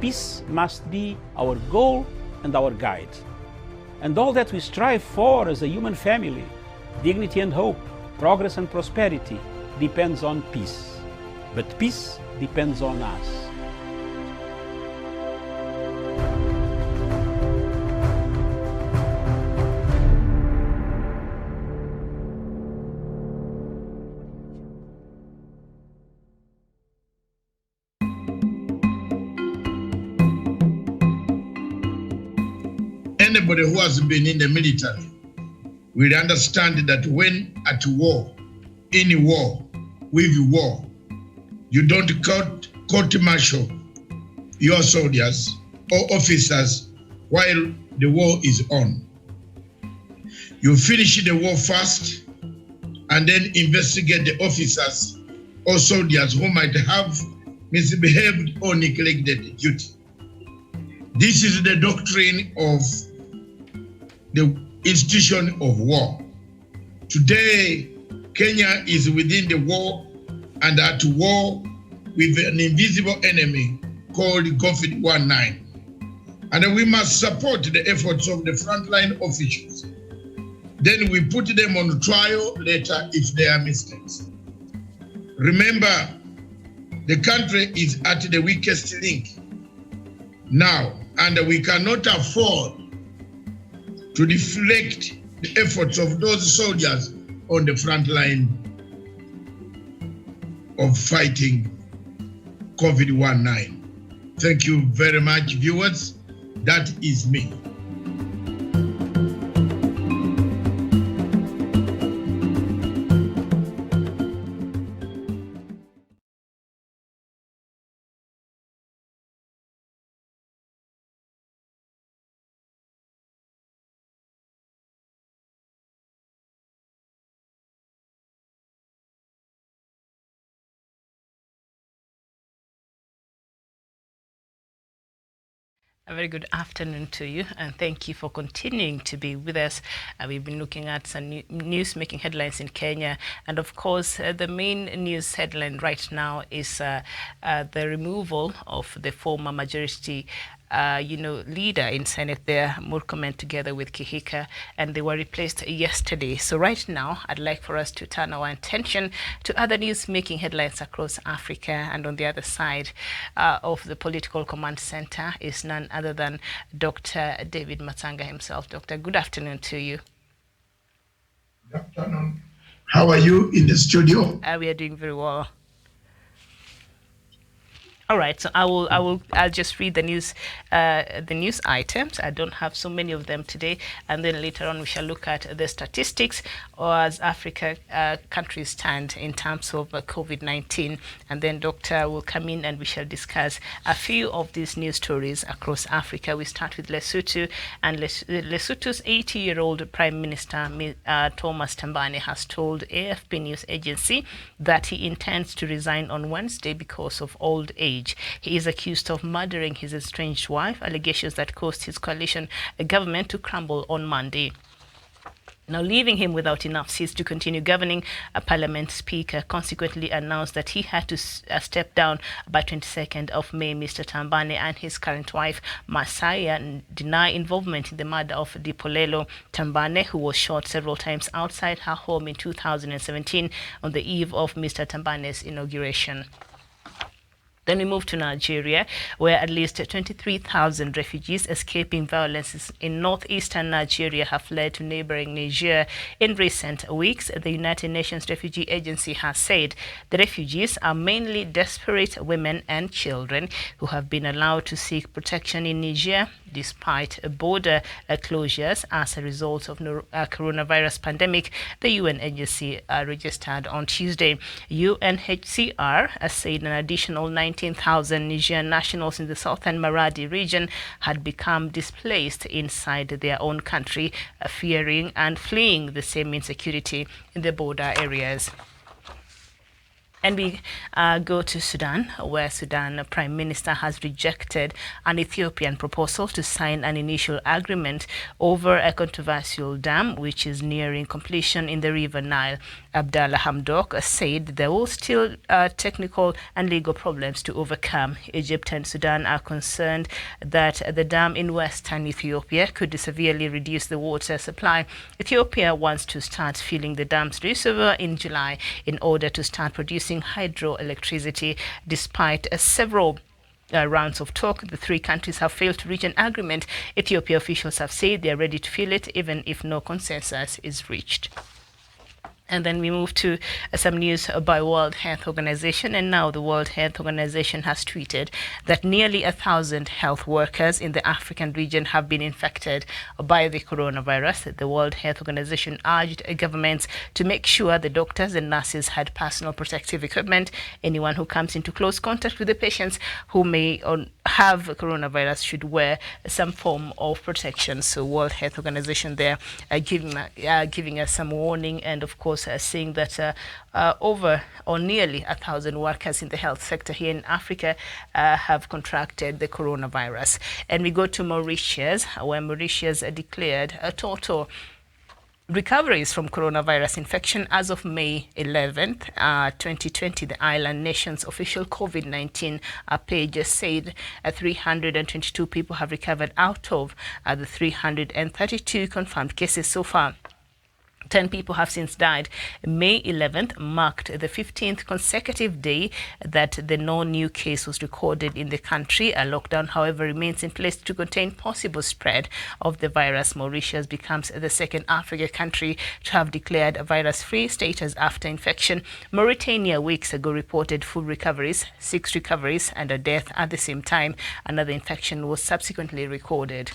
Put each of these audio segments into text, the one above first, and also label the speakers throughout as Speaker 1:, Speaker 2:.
Speaker 1: peace must be our goal and our guide. And all that we strive for as a human family, dignity and hope, progress and prosperity, depends on peace. But peace depends on us.
Speaker 2: Anybody who has been in the military will understand that when at war, in war, with war, you don't court-martial your soldiers or officers while the war is on. You finish the war first and then investigate the officers or soldiers who might have misbehaved or neglected duty. This is the doctrine of the institution of war. Today, Kenya is within the war and at war with an invisible enemy called COVID-19. And we must support the efforts of the frontline officials. Then we put them on trial later if there are mistakes. Remember, the country is at the weakest link now, and we cannot afford to deflect the efforts of those soldiers on the front line of fighting COVID-19. Thank you very much, viewers. That is me.
Speaker 3: A very good afternoon to you, and thank you for continuing to be with us. We've been looking at some news making headlines in Kenya, and of course, the main news headline right now is the removal of the former majority leader in Senate there, Murkomen, together with Kihika, and they were replaced yesterday. So right now, I'd like for us to turn our attention to other news-making headlines across Africa. And on the other side of the political command center is none other than Dr. David Matanga himself. Doctor, good afternoon to you.
Speaker 2: Good afternoon. How are you in the studio?
Speaker 3: We are doing very well. All right, so I'll just read the news items. I don't have so many of them today, and then later on we shall look at the statistics or as Africa countries stand in terms of COVID-19, and then Doctor will come in and we shall discuss a few of these news stories across Africa. We start with Lesotho, and Lesotho's 80-year-old Prime Minister Thomas Tambane has told AFP news agency that he intends to resign on Wednesday because of old age. He is accused of murdering his estranged wife, allegations that caused his coalition government to crumble on Monday. Now, leaving him without enough seats to continue governing, a parliament speaker consequently announced that he had to step down by 22nd of May. Mr. Tambane and his current wife, Masaya, deny involvement in the murder of Dipolelo Tambane, who was shot several times outside her home in 2017 on the eve of Mr. Tambane's inauguration. Then we move to Nigeria, where at least 23,000 refugees escaping violence in northeastern Nigeria have fled to neighboring Niger in recent weeks. The United Nations Refugee Agency has said the refugees are mainly desperate women and children who have been allowed to seek protection in Niger despite border closures as a result of coronavirus pandemic, the UN agency registered on Tuesday. UNHCR said an additional 19,000 Nigerian nationals in the southern Maradi region had become displaced inside their own country, fearing and fleeing the same insecurity in the border areas. And we go to Sudan, where Sudan Prime Minister has rejected an Ethiopian proposal to sign an initial agreement over a controversial dam, which is nearing completion in the River Nile. Abdallah Hamdok said there will still technical and legal problems to overcome. Egypt and Sudan are concerned that the dam in western Ethiopia could severely reduce the water supply. Ethiopia wants to start filling the dam's reservoir in July in order to start producing hydroelectricity. Despite several rounds of talk, the three countries have failed to reach an agreement. Ethiopia officials have said they are ready to fill it even if no consensus is reached. And then we move to some news by World Health Organization. And now the World Health Organization has tweeted that nearly 1,000 health workers in the African region have been infected by the coronavirus. The World Health Organization urged governments to make sure the doctors and nurses had personal protective equipment. Anyone who comes into close contact with the patients who may have coronavirus should wear some form of protection. So World Health Organization there giving us some warning, and of course saying that over or nearly 1,000 workers in the health sector here in Africa have contracted the coronavirus. And we go to Mauritius, where Mauritius declared a total recoveries from coronavirus infection as of May 11th, 2020. The island nation's official COVID-19 page said 322 people have recovered out of the 332 confirmed cases so far. 10 people have since died. May 11th marked the 15th consecutive day that no new case was recorded in the country. A lockdown, however, remains in place to contain possible spread of the virus. Mauritius becomes the second African country to have declared a virus-free status after infection. Mauritania weeks ago reported full recoveries, 6 recoveries, and a death at the same time. Another infection was subsequently recorded.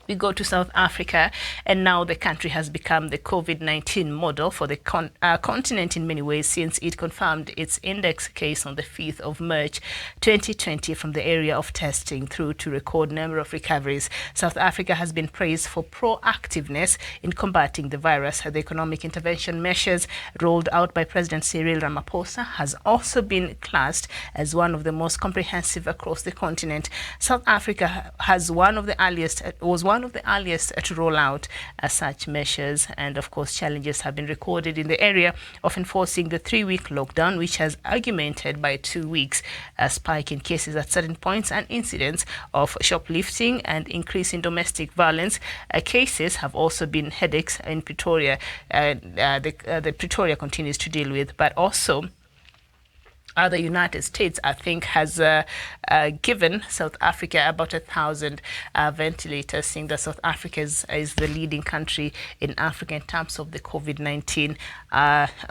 Speaker 3: We go to South Africa, and now the country has become the COVID-19 model for the continent in many ways, since it confirmed its index case on the 5th of March 2020 from the area of testing through to record number of recoveries. South Africa has been praised for proactiveness in combating the virus. The economic intervention measures rolled out by President Cyril Ramaphosa has also been classed as one of the most comprehensive across the continent. South Africa was one of the earliest to roll out such measures, and of course challenges have been recorded in the area of enforcing the 3-week lockdown, which has augmented by 2 weeks. A spike in cases at certain points and incidents of shoplifting and increase in domestic violence cases have also been headaches in Pretoria. The Pretoria continues to deal with, but also the United States, I think, has given South Africa about 1,000 ventilators, saying that South Africa is the leading country in Africa in terms of the COVID-19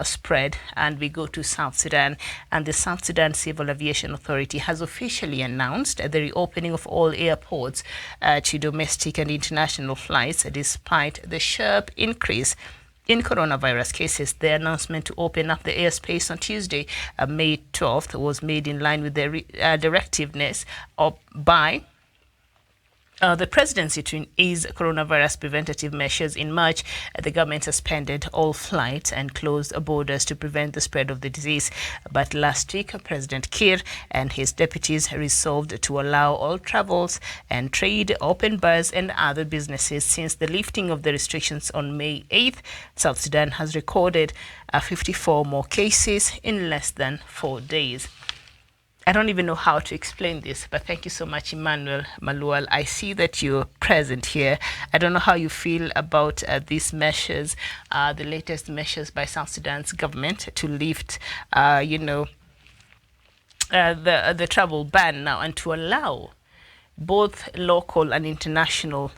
Speaker 3: spread. And we go to South Sudan, and the South Sudan Civil Aviation Authority has officially announced the reopening of all airports to domestic and international flights, despite the sharp increase in coronavirus cases. The announcement to open up the airspace on Tuesday, May 12th, was made in line with the directiveness by the presidency to ease coronavirus preventative measures. In March, the government suspended all flights and closed borders to prevent the spread of the disease. But last week, President Kiir and his deputies resolved to allow all travels and trade, open bars and other businesses. Since the lifting of the restrictions on May 8th, South Sudan has recorded 54 more cases in less than 4 days. I don't even know how to explain this, but thank you so much, Emmanuel Malual. I see that you're present here. I don't know how you feel about these measures, the latest measures by South Sudan's government to lift, the travel ban now and to allow both local and international,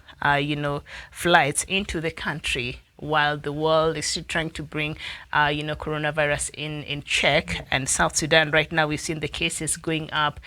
Speaker 3: flights into the country, while the world is still trying to bring, coronavirus in check. And South Sudan, right now, we've seen the cases going up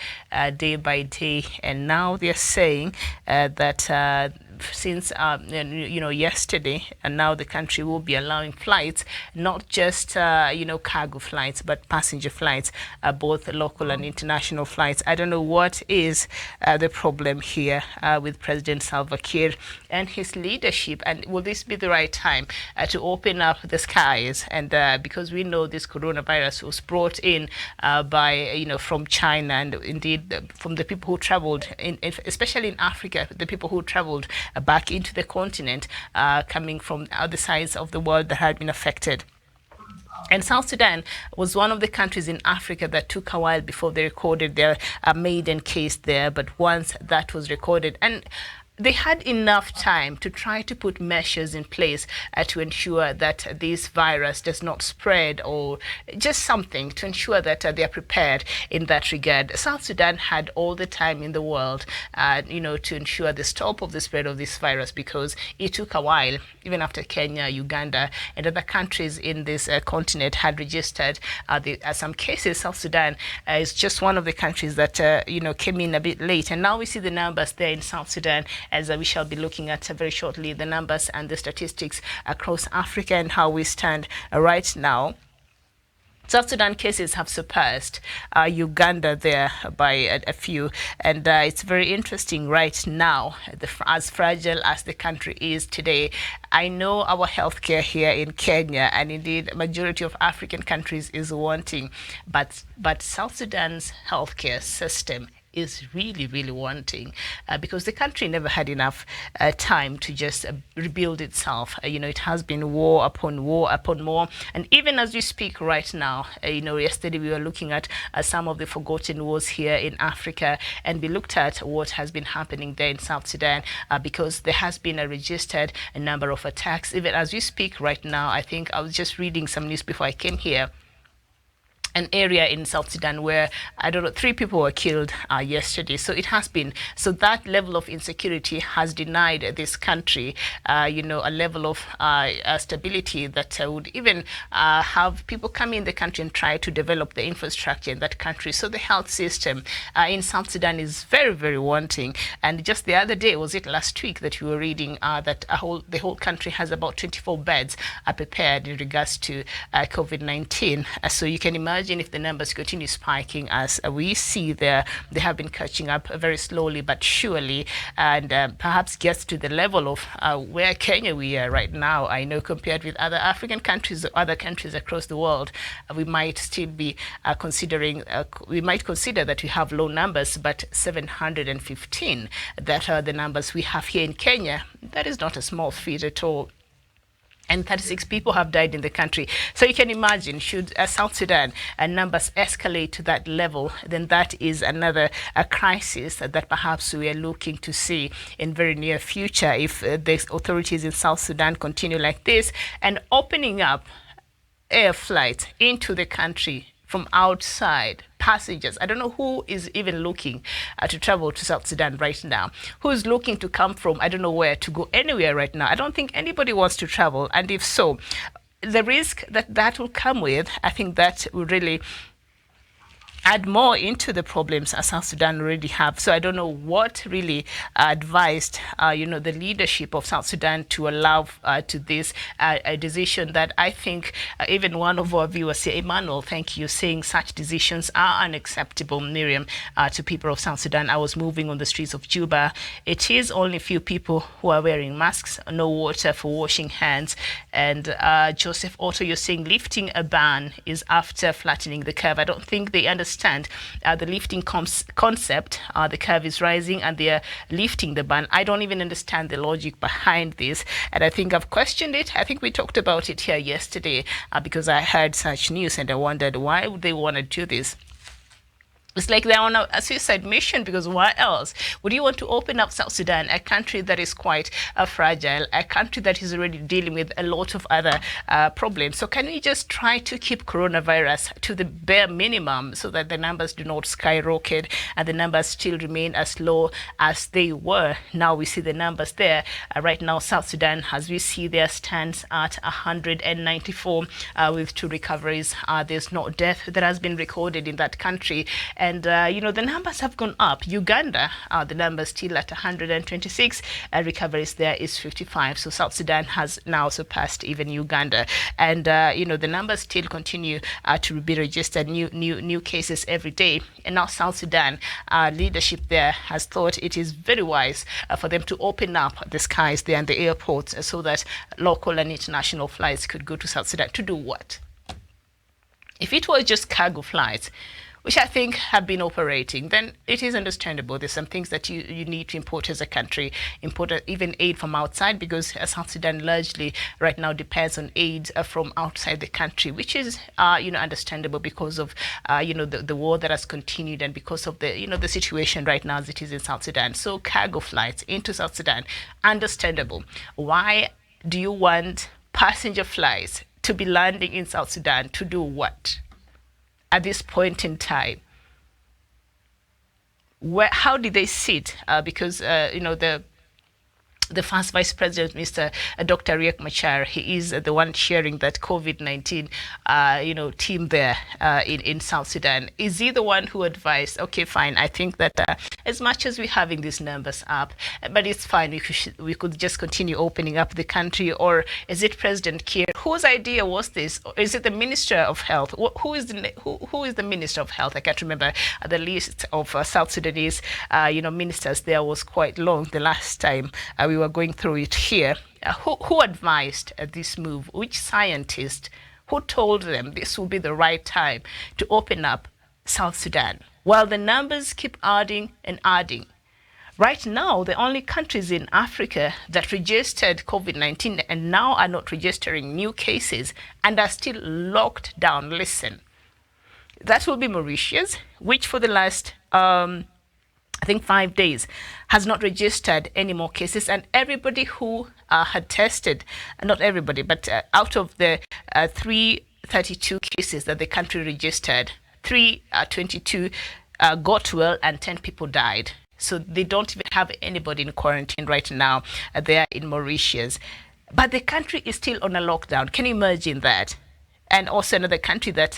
Speaker 3: day by day. And now they're saying that since yesterday, and now the country will be allowing flights, not just cargo flights, but passenger flights, both local and international flights. I don't know what is the problem here with President Salva Kiir and his leadership, and will this be the right time to open up the skies? And because we know this coronavirus was brought in from China, and indeed from the people who traveled, especially in Africa, the people who traveled back into the continent, coming from other sides of the world that had been affected. And South Sudan was one of the countries in Africa that took a while before they recorded their maiden case there. But once that was recorded, and they had enough time to try to put measures in place to ensure that this virus does not spread, or just something to ensure that they are prepared in that regard. South Sudan had all the time in the world, to ensure the stop of the spread of this virus, because it took a while, even after Kenya, Uganda, and other countries in this continent had registered some cases. South Sudan is just one of the countries that came in a bit late, and now we see the numbers there in South Sudan, as we shall be looking at very shortly, the numbers and the statistics across Africa and how we stand right now. South Sudan cases have surpassed Uganda there by a few, and it's very interesting right now, as fragile as the country is today. I know our healthcare here in Kenya, and indeed majority of African countries, is wanting, but South Sudan's healthcare system is really, really wanting, because the country never had enough time to just rebuild itself. It has been war upon war upon war. And even as we speak right now, yesterday we were looking at some of the forgotten wars here in Africa, and we looked at what has been happening there in South Sudan, because there has been a registered number of attacks. Even as we speak right now, I think I was just reading some news before I came here, an area in South Sudan where, 3 people were killed yesterday. So it has been, so that level of insecurity has denied this country, a level of stability that would even have people come in the country and try to develop the infrastructure in that country. So the health system in South Sudan is very, very wanting. And just the other day, was it last week, that we were reading that the whole country has about 24 beds prepared in regards to COVID-19. So you can imagine, if the numbers continue spiking as we see there, they have been catching up very slowly but surely, and perhaps gets to the level of where Kenya we are right now. I know compared with other African countries, other countries across the world, we might still be considering, we might consider that we have low numbers, but 715, that are the numbers we have here in Kenya. That is not a small feat at all. And 36 people have died in the country. So you can imagine, should South Sudan numbers escalate to that level, then that is another crisis that perhaps we are looking to see in very near future, if the authorities in South Sudan continue like this and opening up air flights into the country from outside. Passengers, I don't know who is even looking to travel to South Sudan right now. Who is looking to come from, I don't know where, to go anywhere right now? I don't think anybody wants to travel. And if so, the risk that will come with, I think that will really add more into the problems South Sudan already have. So I don't know what really advised, the leadership of South Sudan to allow to this a decision that I think even one of our viewers here, Emmanuel, thank you, saying such decisions are unacceptable, Miriam, to people of South Sudan. I was moving on the streets of Juba. It is only few people who are wearing masks, no water for washing hands. And Joseph Otto, you're saying lifting a ban is after flattening the curve. I don't think they understand the lifting concept. The curve is rising and they are lifting the ban. I don't even understand the logic behind this, and I think I've questioned it. I think we talked about it here yesterday because I heard such news and I wondered, why would they want to do this? It's like they're on a suicide mission, because why else would you want to open up South Sudan, a country that is quite fragile, a country that is already dealing with a lot of other problems? So can we just try to keep coronavirus to the bare minimum so that the numbers do not skyrocket and the numbers still remain as low as they were? Now we see the numbers there. Right now, South Sudan, as we see there, stands at 194 with 2 recoveries. There's no death that has been recorded in that country. And, the numbers have gone up. Uganda, the numbers still at 126. Recoveries there is 55. So South Sudan has now surpassed even Uganda. And, the numbers still continue to be registered, new cases every day. And now South Sudan, leadership there has thought it is very wise for them to open up the skies there and the airports so that local and international flights could go to South Sudan. To do what? If it was just cargo flights, which I think have been operating, then it is understandable. There's some things that you need to import as a country, import even aid from outside, because South Sudan largely right now depends on aid from outside the country, which is, understandable because of, the war that has continued and because of the situation right now as it is in South Sudan. So cargo flights into South Sudan, understandable. Why do you want passenger flights to be landing in South Sudan to do what? At this point in time, how did they sit? Because the first Vice President, Mr. Dr. Riek Machar, he is the one chairing that COVID-19, team there in South Sudan. Is he the one who advised, okay, fine, I think that as much as we're having these numbers up, but it's fine, we could just continue opening up the country? Or is it President Kiir? Whose idea was this? Or is it the Minister of Health? Who is the Minister of Health? I can't remember. The list of South Sudanese, ministers there was quite long the last time we were going through it here. Who advised this move? Which scientist? Who told them this will be the right time to open up South Sudan? While the numbers keep adding and adding. Right now, the only countries in Africa that registered COVID-19 and now are not registering new cases and are still locked down. Listen, that will be Mauritius, which for the last 5 days, has not registered any more cases. And everybody who had tested, not everybody, but out of the 332 cases that the country registered, 322 got well and 10 people died. So they don't even have anybody in quarantine right now. They are in Mauritius. But the country is still on a lockdown. Can you imagine that? And also another country that,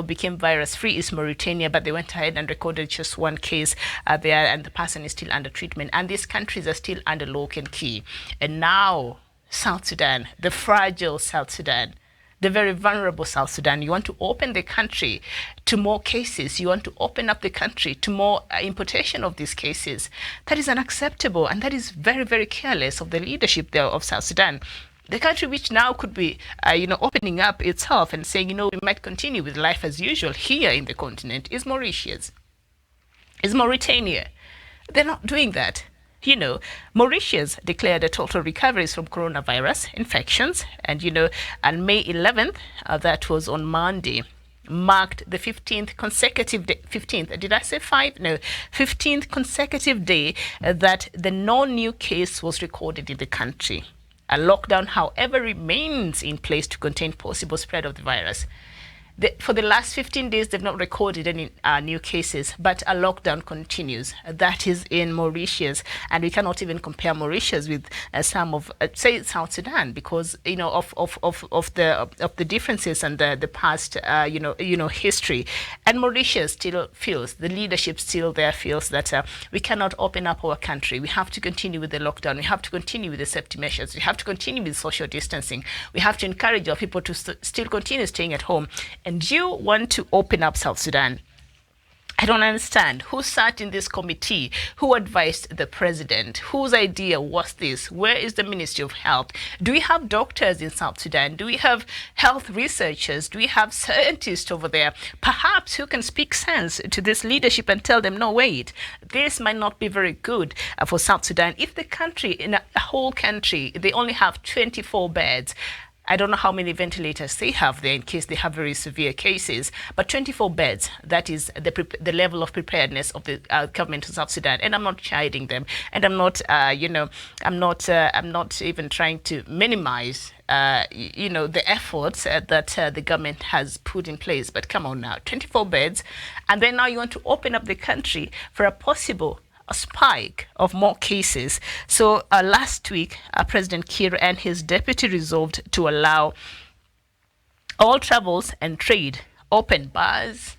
Speaker 3: became virus-free is Mauritania, but they went ahead and recorded just one case there, and the person is still under treatment. And these countries are still under lock and key. And now, South Sudan, the fragile South Sudan, the very vulnerable South Sudan, you want to open the country to more cases. You want to open up the country to more importation of these cases. That is unacceptable, and that is very, very careless of the leadership there of South Sudan. The country which now could be, opening up itself and saying, we might continue with life as usual here in the continent is Mauritius, is Mauritania. They're not doing that. Mauritius declared a total recoveries from coronavirus infections. And, on May 11th, that was on Monday, marked the 15th consecutive day, 15th, did I say 5? No, 15th consecutive day that no new case was recorded in the country. A lockdown, however, remains in place to contain possible spread of the virus. For the last 15 days, they've not recorded any new cases, but a lockdown continues. That is in Mauritius, and we cannot even compare Mauritius with some of, say, South Sudan, because of the differences and the past, history. And Mauritius still feels, the leadership still there feels that we cannot open up our country. We have to continue with the lockdown. We have to continue with the safety measures. We have to continue with social distancing. We have to encourage our people to still continue staying at home. And you want to open up South Sudan. I don't understand. Who sat in this committee? Who advised the president? Whose idea was this? Where is the Ministry of Health? Do we have doctors in South Sudan? Do we have health researchers? Do we have scientists over there? Perhaps who can speak sense to this leadership and tell them, no, wait, this might not be very good for South Sudan. If the country, in a whole country, they only have 24 beds, I don't know how many ventilators they have there in case they have very severe cases, but 24 beds, that is the level of preparedness of the government of South Sudan. And I'm not chiding them, and I'm not, I'm not even trying to minimize, the efforts that the government has put in place. But come on now, 24 beds, and then now you want to open up the country for a possible spike of more cases. So last week, President Kiir and his deputy resolved to allow all travels and trade, open bars,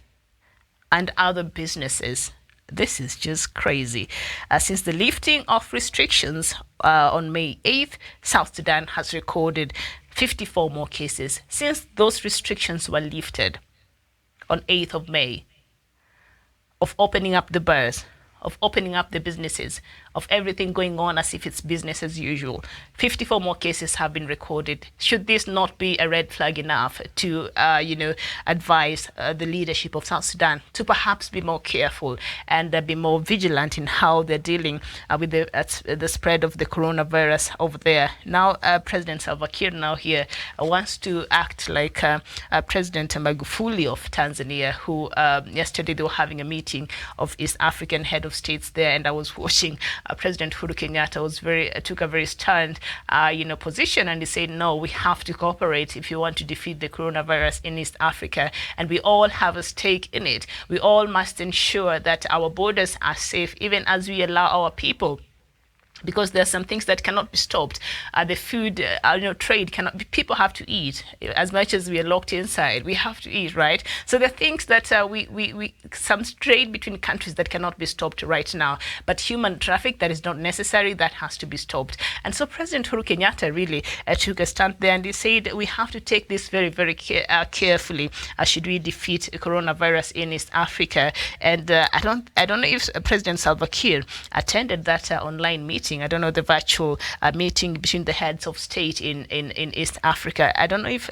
Speaker 3: and other businesses. This is just crazy. Since the lifting of restrictions on May 8th, South Sudan has recorded 54 more cases since those restrictions were lifted on 8th of May, of opening up the bars, of opening up the businesses, of everything going on as if it's business as usual. 54 more cases have been recorded. Should this not be a red flag enough to, advise the leadership of South Sudan to perhaps be more careful and be more vigilant in how they're dealing with the spread of the coronavirus over there? Now, President Salva Kiir now here wants to act like President Magufuli of Tanzania, who yesterday they were having a meeting of East African head of states there, and I was watching President Uhuru Kenyatta took a very stern position, and he said, no, we have to cooperate if you want to defeat the coronavirus in East Africa, and we all have a stake in it. We all must ensure that our borders are safe, even as we allow our people, because there are some things that cannot be stopped. The food trade cannot be, people have to eat. As much as we are locked inside, we have to eat, right? So there are things that we some trade between countries that cannot be stopped right now. But human traffic, that is not necessary, that has to be stopped. And so President Uhuru Kenyatta really took a stand there, and he said we have to take this very, very carefully should we defeat coronavirus in East Africa. And I don't know if President Salva Kiir attended that online meeting. I don't know, the virtual meeting between the heads of state in East Africa. I don't know if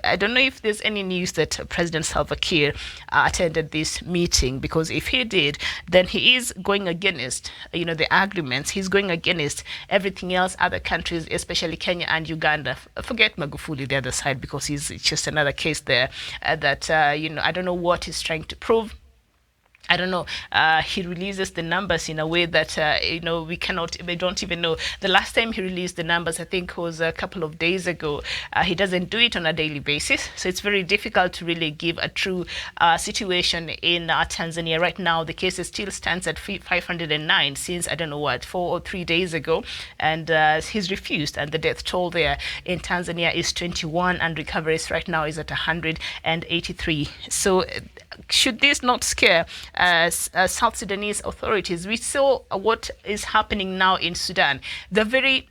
Speaker 3: there's any news that President Salva Kiir attended this meeting, because if he did, then he is going against the agreements. He's going against everything else other countries, especially Kenya and Uganda. Forget Magufuli, the other side, because he's just another case there that I don't know what he's trying to prove. I don't know. He releases the numbers in a way that we don't even know. The last time he released the numbers, I think, was a couple of days ago. He doesn't do it on a daily basis, so it's very difficult to really give a true situation in Tanzania right now. The case still stands at 509 since, I don't know what, 4 or 3 days ago, and he's refused. And the death toll there in Tanzania is 21, and recoveries right now is at 183. So should this not scare South Sudanese authorities? We saw what is happening now in Sudan. They're very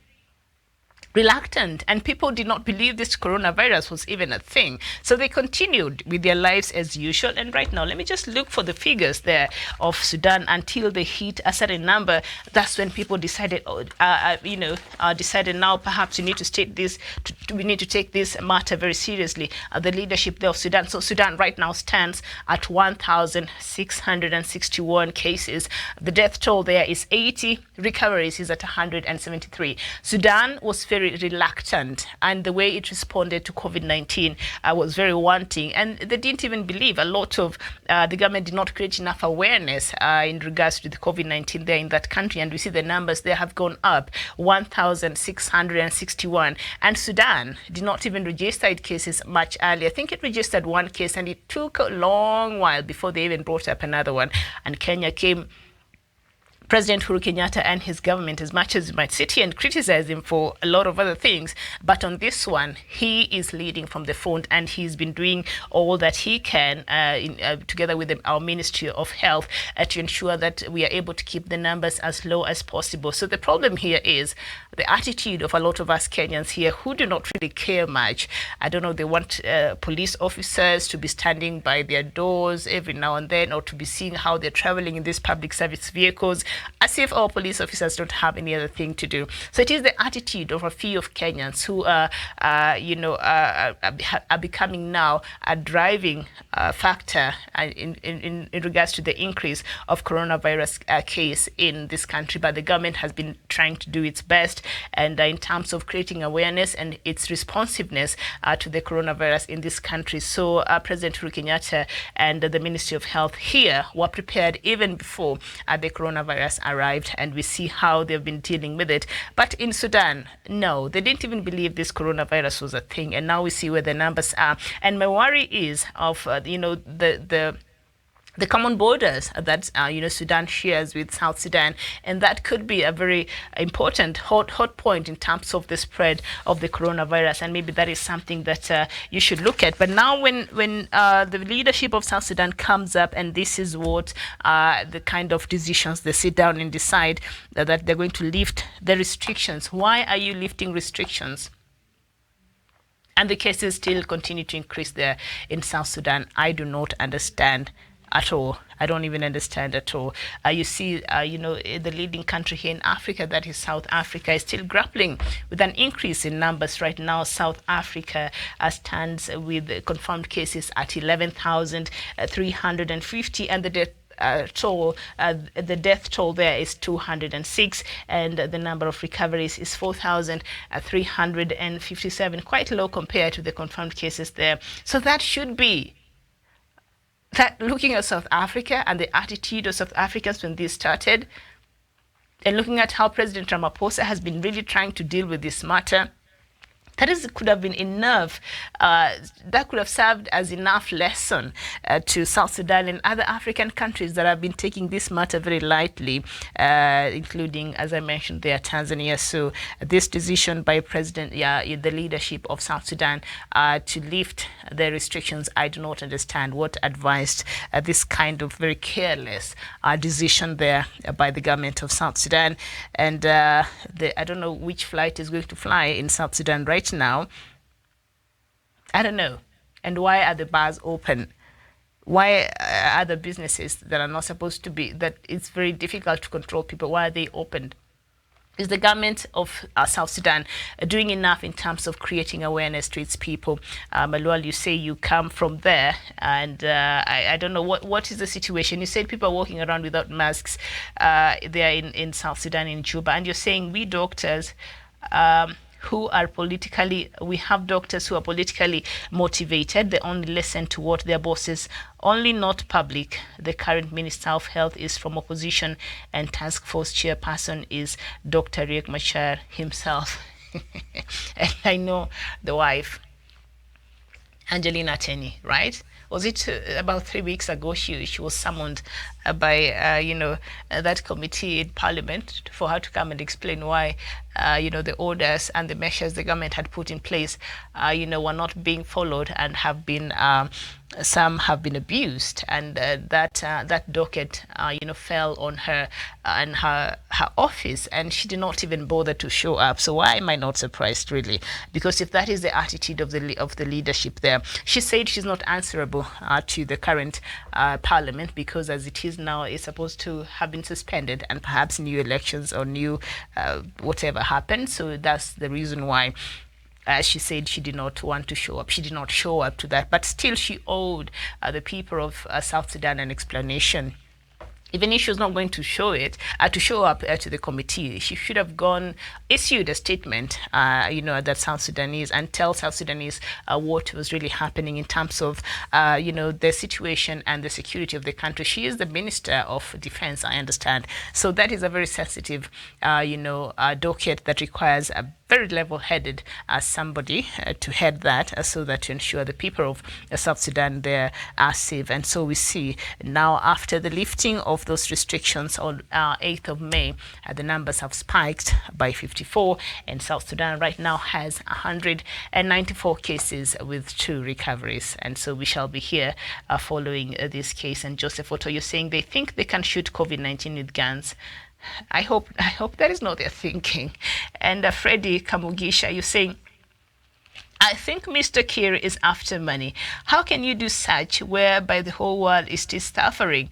Speaker 3: reluctant, and people did not believe this coronavirus was even a thing. So they continued with their lives as usual. And right now, let me just look for the figures there of Sudan until they hit a certain number. That's when people decided, decided now perhaps we need to state this, we need to take this matter very seriously. The leadership there of Sudan. So Sudan right now stands at 1,661 cases. The death toll there is 80. Recoveries is at 173. Sudan was very reluctant, and the way it responded to COVID-19 was very wanting, and they didn't even believe. A lot of the government did not create enough awareness in regards to the COVID-19 there in that country, and we see the numbers there have gone up, 1,661, and Sudan did not even register its cases much earlier. I think it registered one case, and it took a long while before they even brought up another one, and Kenya came. President Uhuru Kenyatta and his government, as much as you might sit here and criticize him for a lot of other things, but on this one, he is leading from the front, and he's been doing all that he can together with our Ministry of Health to ensure that we are able to keep the numbers as low as possible. So the problem here is the attitude of a lot of us Kenyans here who do not really care much. I don't know, they want police officers to be standing by their doors every now and then, or to be seeing how they're traveling in these public service vehicles, as if our police officers don't have any other thing to do. So it is the attitude of a few of Kenyans who are becoming now a driving factor in regards to the increase of coronavirus case in this country. But the government has been trying to do its best, and in terms of creating awareness and its responsiveness to the coronavirus in this country. So President Uhuru Kenyatta and the Ministry of Health here were prepared even before the coronavirus arrived, and we see how they've been dealing with it. But in Sudan, no, they didn't even believe this coronavirus was a thing, and now we see where the numbers are. And my worry is of the the common borders that Sudan shares with South Sudan, and that could be a very important hot point in terms of the spread of the coronavirus, and maybe that is something that you should look at. But now, when the leadership of South Sudan comes up, and this is what the kind of decisions they sit down and decide that they're going to lift the restrictions. Why are you lifting restrictions? And the cases still continue to increase there in South Sudan. I do not understand at all. I don't even understand at all. You see, the leading country here in Africa, that is South Africa, is still grappling with an increase in numbers. Right now, South Africa stands with confirmed cases at 11,350, and the death toll there is 206, and the number of recoveries is 4,357, quite low compared to the confirmed cases there. So that should be that, looking at South Africa and the attitude of South Africans when this started, and looking at how President Ramaphosa has been really trying to deal with this matter, could have been enough. That could have served as enough lesson to South Sudan and other African countries that have been taking this matter very lightly, including, as I mentioned there, Tanzania. So this decision by the leadership of South Sudan to lift the restrictions, I do not understand what advised this kind of very careless decision there by the government of South Sudan. And I don't know which flight is going to fly in South Sudan right now. I don't know. And why are the bars open? Why are the businesses that are not supposed to be, that it's very difficult to control people, why are they opened? Is the government of South Sudan doing enough in terms of creating awareness to its people? Malual, you say you come from there, and I don't know what is the situation. You said people are walking around without masks there in South Sudan, in Juba, and you're saying we doctors we have doctors who are politically motivated. They only listen to what their bosses, only not public. The current Minister of Health is from opposition, and task force chairperson is Dr. Riek Machar himself. And I know the wife, Angelina Teny, right? Was it about 3 weeks ago she was summoned by that committee in Parliament for her to come and explain why the orders and the measures the government had put in place were not being followed, and have been some have been abused, and that docket fell on her and her office, and she did not even bother to show up. So why am I not surprised, really? Because if that is the attitude of the leadership there, she said she's not answerable to the current Parliament, because as it is now, it's supposed to have been suspended, and perhaps new elections or new whatever happened. So that's the reason why she said she did not want to show up. She did not show up to that, but still she owed the people of South Sudan an explanation. Even if she was not going to show up to the committee, she should have issued a statement, that South Sudanese, and tell South Sudanese what was really happening in terms of, the situation and the security of the country. She is the Minister of Defense, I understand. So that is a very sensitive, docket that requires a very level-headed somebody to head that, so that to ensure the people of South Sudan there are safe. And so we see now, after the lifting of those restrictions on 8th of May, the numbers have spiked by 54, and South Sudan right now has 194 cases with 2 recoveries. And so we shall be here following this case. And Joseph Otto, you're saying they think they can shoot COVID-19 with guns. I hope that is not their thinking. And Freddie Kamugisha, you're saying, I think Mr. Kiir is after money. How can you do such whereby the whole world is still suffering?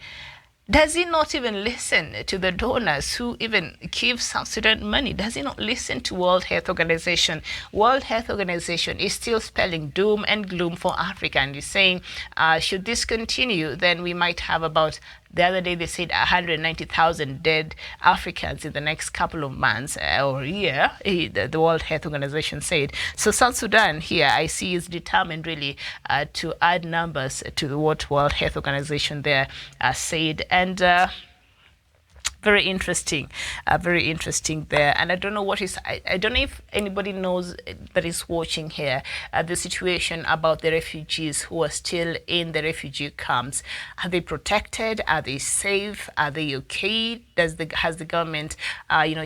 Speaker 3: Does he not even listen to the donors who even give South Sudan money? Does he not listen to World Health Organization? World Health Organization is still spelling doom and gloom for Africa, and is saying, should this continue, then we might have about, the other day they said 190,000 dead Africans in the next couple of months or year, the World Health Organization said. So South Sudan here, I see, is determined really to add numbers to what World Health Organization there said. And Very interesting there. And I don't know what is, I don't know if anybody knows that is watching here, the situation about the refugees who are still in the refugee camps. Are they protected? Are they safe? Are they okay? Has the government,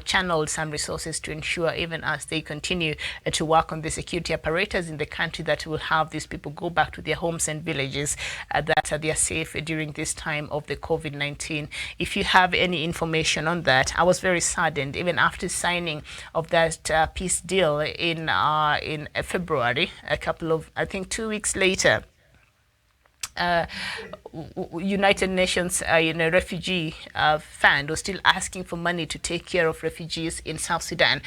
Speaker 3: channeled some resources to ensure, even as they continue to work on the security apparatus in the country, that will have these people go back to their homes and villages, that they are safe during this time of the COVID-19? If you have any information on that. I was very saddened even after signing of that peace deal in February, a couple of, I think 2 weeks later. United Nations refugee fund was still asking for money to take care of refugees in South Sudan,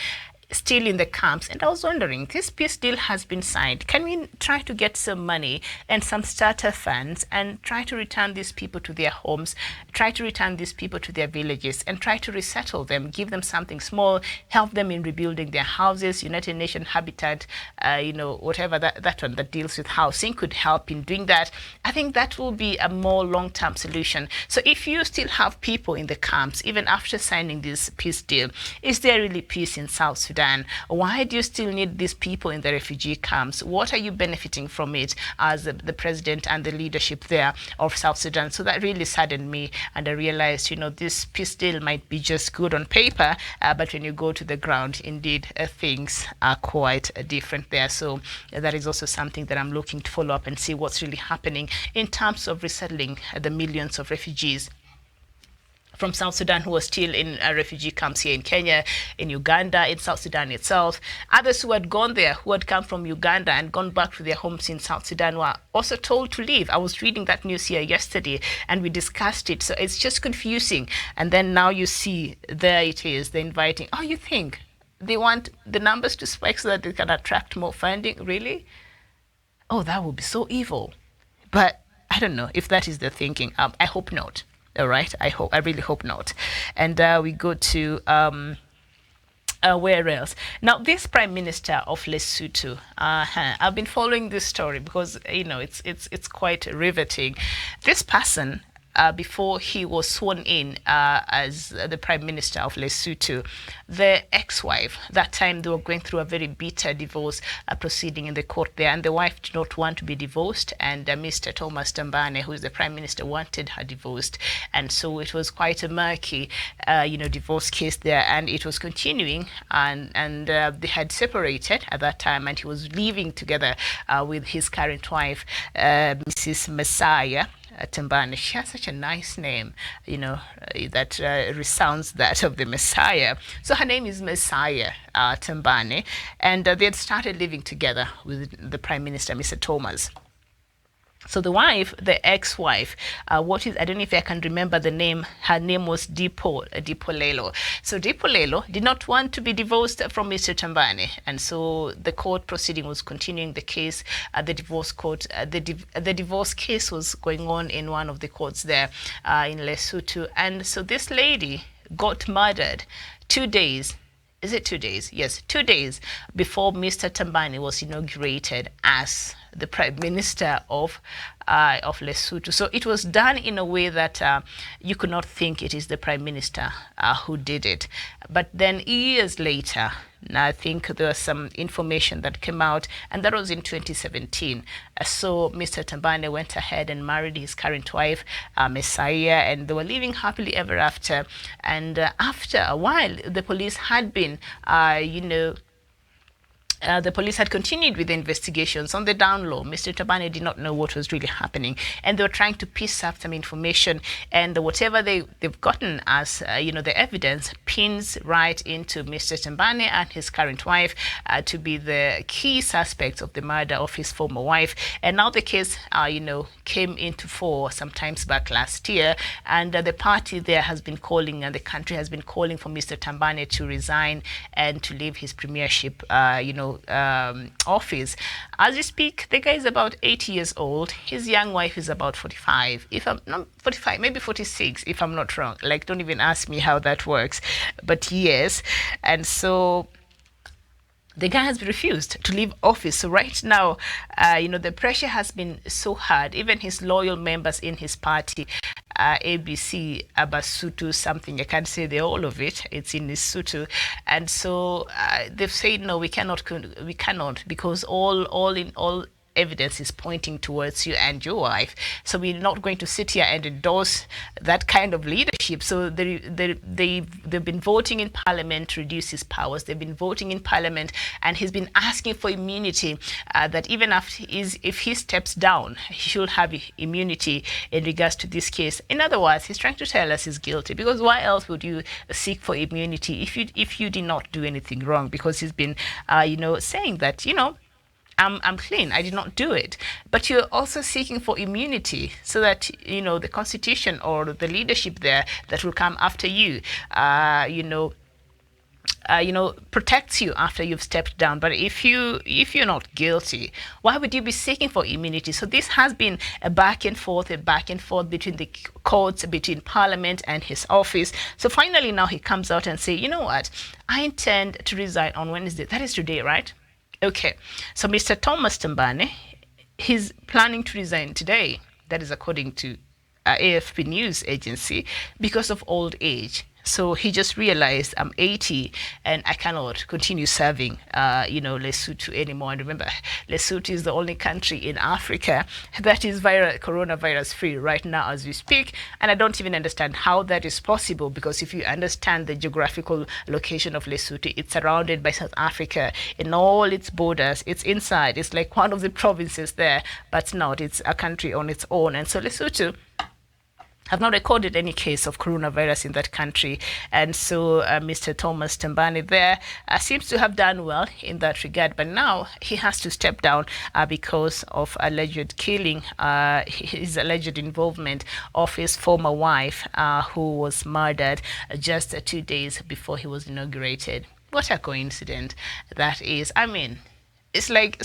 Speaker 3: still in the camps. And I was wondering, this peace deal has been signed. Can we try to get some money and some starter funds and try to return these people to their homes, try to return these people to their villages, and try to resettle them, give them something small, help them in rebuilding their houses? United Nations Habitat, whatever that one that deals with housing could help in doing that. I think that will be a more long-term solution. So if you still have people in the camps, even after signing this peace deal, is there really peace in South Sudan? Why do you still need these people in the refugee camps? What are you benefiting from it as the president and the leadership there of South Sudan? So that really saddened me, and I realized, this peace deal might be just good on paper, but when you go to the ground, indeed, things are quite different there. So that is also something that I'm looking to follow up and see what's really happening in terms of resettling the millions of refugees from South Sudan who are still in refugee camps here in Kenya, in Uganda, in South Sudan itself. Others who had gone there, who had come from Uganda and gone back to their homes in South Sudan, were also told to leave. I was reading that news here yesterday and we discussed it. So it's just confusing. And then now you see, there it is, they're inviting. Oh, you think they want the numbers to spike so that they can attract more funding? Really? Oh, that would be so evil. But I don't know if that is the thinking. I hope not. All right, I really hope not. And we go to where else? Now, this Prime Minister of Lesotho, I've been following this story because it's quite riveting. This person, before he was sworn in as the Prime Minister of Lesotho, the ex-wife, that time they were going through a very bitter divorce proceeding in the court there, and the wife did not want to be divorced, and Mr. Thomas Tambane, who is the Prime Minister, wanted her divorced, and so it was quite a murky, divorce case there, and it was continuing, and they had separated at that time, and he was living together with his current wife, Mrs. Messiah Tambane. She has such a nice name, that resounds that of the Messiah. So her name is Messiah Tambane, and they had started living together with the Prime Minister, Mr. Thomas. So the wife, the ex-wife, I don't know if I can remember the name. Her name was Dipolelo. So Dipolelo did not want to be divorced from Mr. Tambane, and so the court proceeding was continuing the case. The divorce court, the divorce case was going on in one of the courts there in Lesotho, and so this lady got murdered 2 days. Is it 2 days? Yes, 2 days before Mr. Tambane was inaugurated as the Prime Minister of Lesotho. So it was done in a way that you could not think it is the Prime Minister who did it. But then years later, now I think there was some information that came out, and that was in 2017. So Mr. Tambane went ahead and married his current wife, Messiah, and they were living happily ever after. And after a while, the police had been, the police had continued with the investigations on the down low. Mr. Tambane did not know what was really happening, and they were trying to piece up some information, and whatever they've gotten as the evidence pins right into Mr. Tambane and his current wife to be the key suspects of the murder of his former wife. And now the case came into fore sometimes back last year, and the party there has been calling, and the country has been calling for Mr. Tambane to resign and to leave his premiership office. As we speak, the guy is about 80 years old. His young wife is about 45. If I'm not 45, maybe 46, if I'm not wrong. Like, don't even ask me how that works. But yes, and so the guy has refused to leave office. So right now, the pressure has been so hard. Even his loyal members in his party, ABC Abasutu something. I can't say the whole of it. It's in Lesotho, and so they've said no, we cannot, because all evidence is pointing towards you and your wife. So we're not going to sit here and endorse that kind of leadership. So they've been voting in Parliament to reduce his powers. They've been voting in Parliament, and he's been asking for immunity, that even after if he steps down, he should have immunity in regards to this case. In other words, he's trying to tell us he's guilty, because why else would you seek for immunity if you did not do anything wrong? Because he's been saying that, I'm clean, I did not do it. But you're also seeking for immunity so that, the constitution or the leadership there that will come after you, protects you after you've stepped down. But if you're not guilty, why would you be seeking for immunity? So this has been a back and forth between the courts, between Parliament and his office. So finally now he comes out and say, you know what, I intend to resign on Wednesday. That is today, right? Okay, so Mr. Thomas Tambane, he's planning to resign today. That is according to AFP News Agency, because of old age. So he just realized, I'm 80 and I cannot continue serving, Lesotho anymore. And remember, Lesotho is the only country in Africa that is coronavirus free right now as we speak. And I don't even understand how that is possible, because if you understand the geographical location of Lesotho, it's surrounded by South Africa in all its borders. It's inside. It's like one of the provinces there, but not. It's a country on its own. And so Lesotho have not recorded any case of coronavirus in that country. And so Mr. Thomas Tambane there seems to have done well in that regard. But now he has to step down because of alleged killing, his alleged involvement of his former wife, who was murdered just 2 days before he was inaugurated. What a coincidence that is. I mean, it's like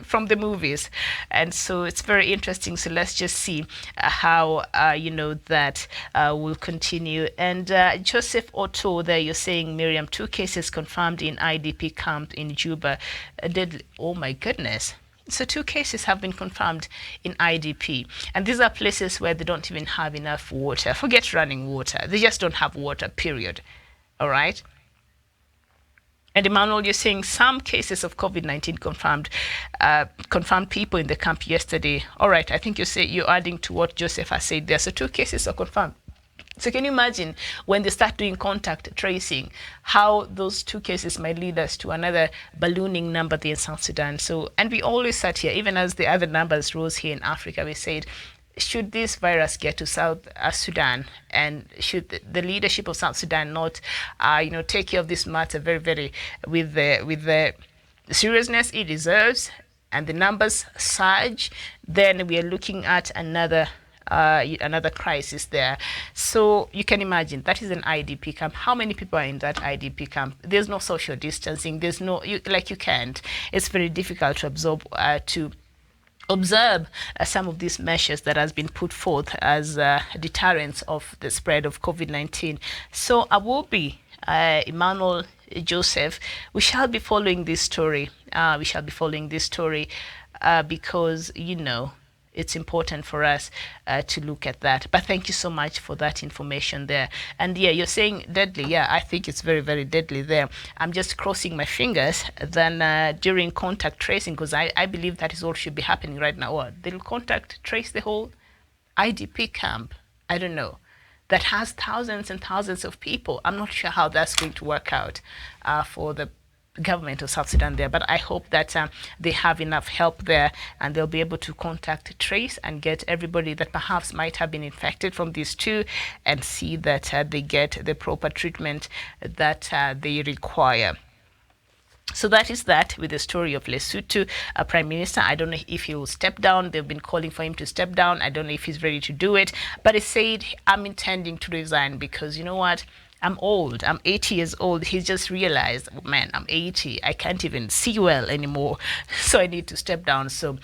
Speaker 3: from the movies, and so it's very interesting. So let's just see how that will continue. And W.H.O there, you're saying, Miriam, 2 cases confirmed in IDP camp in Juba. Oh my goodness. So 2 cases have been confirmed in IDP, and these are places where they don't even have enough water. Forget running water, they just don't have water, period. All right. And Emmanuel, you're saying some cases of COVID-19 confirmed people in the camp yesterday. All right, I think you're adding to what Joseph has said there. So 2 cases are confirmed. So can you imagine when they start doing contact tracing, how those 2 cases might lead us to another ballooning number there in South Sudan? So, and we always sat here, even as the other numbers rose here in Africa, we said, should this virus get to South Sudan, and should the leadership of South Sudan not, take care of this matter very, very with the seriousness it deserves, and the numbers surge, then we are looking at another crisis there. So you can imagine that is an IDP camp. How many people are in that IDP camp? There's no social distancing. There's no you can't. It's very difficult to observe some of these measures that has been put forth as deterrents of the spread of COVID-19. So Awobi, Emmanuel, Joseph, we shall be following this story. Because, it's important for us to look at that. But thank you so much for that information there. And yeah, you're saying deadly. Yeah, I think it's very, very deadly there. I'm just crossing my fingers then during contact tracing, because I believe that is all should be happening right now. What? They'll contact trace the whole IDP camp. I don't know. That has thousands and thousands of people. I'm not sure how that's going to work out for the government of South Sudan there, but I hope that they have enough help there, and they'll be able to contact trace and get everybody that perhaps might have been infected from these 2, and see that they get the proper treatment that they require. So that is that with the story of Lesotho. Prime Minister, I don't know if he will step down. They've been calling for him to step down. I don't know if he's ready to do it, but he said, I'm intending to resign because, you know what, I'm old. I'm 80 years old. He just realized, oh, man, I'm 80. I can't even see well anymore. So I need to step down. So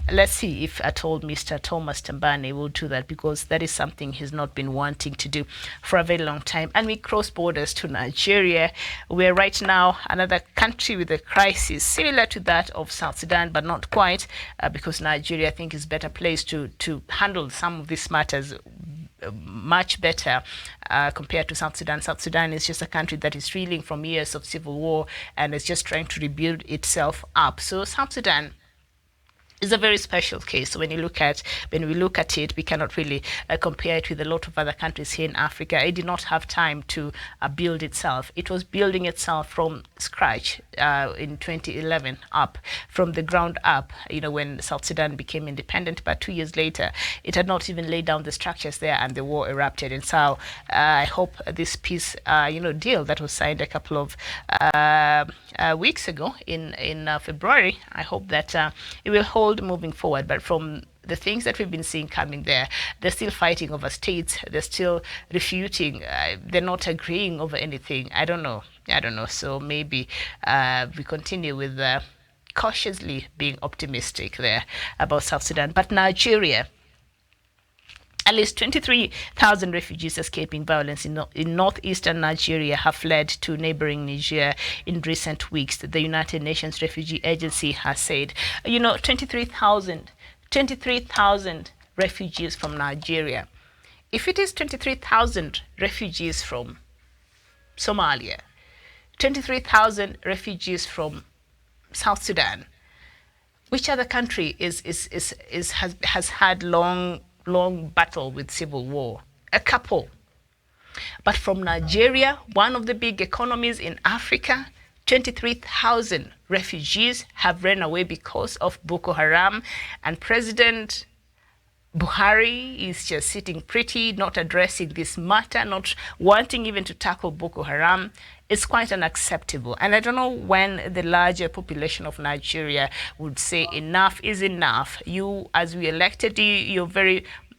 Speaker 3: let's see if at all Mr. Thomas Tambane will do that, because that is something he's not been wanting to do for a very long time. And we cross borders to Nigeria, where right now another country with a crisis similar to that of South Sudan, but not quite, because Nigeria, I think, is better placed to handle some of these matters much better compared to South Sudan. South Sudan is just a country that is reeling from years of civil war and is just trying to rebuild itself up. So South Sudan is a very special case. So when we look at it, we cannot really compare it with a lot of other countries here in Africa. It did not have time to build itself. It was building itself from scratch in 2011 up, from the ground up, when South Sudan became independent. But 2 years later, it had not even laid down the structures there, and the war erupted. And so I hope this peace deal that was signed a couple of weeks ago in February, I hope that it will hold moving forward. But from the things that we've been seeing coming there, they're still fighting over states. They're still refuting. They're not agreeing over anything. I don't know. So maybe we continue with cautiously being optimistic there about South Sudan. But Nigeria, at least 23,000 refugees escaping violence in northeastern Nigeria have fled to neighboring Niger in recent weeks, the United Nations Refugee Agency has said. 23,000 refugees from Nigeria. If it is 23,000 refugees from Somalia, 23,000 refugees from South Sudan, which other country has had long battle with civil war? A couple. But from Nigeria, one of the big economies in Africa, 23,000 refugees have run away because of Boko Haram, and President Buhari is just sitting pretty, not addressing this matter, not wanting even to tackle Boko Haram. It's quite unacceptable. And I don't know when the larger population of Nigeria would say enough is enough. You, as we elected you,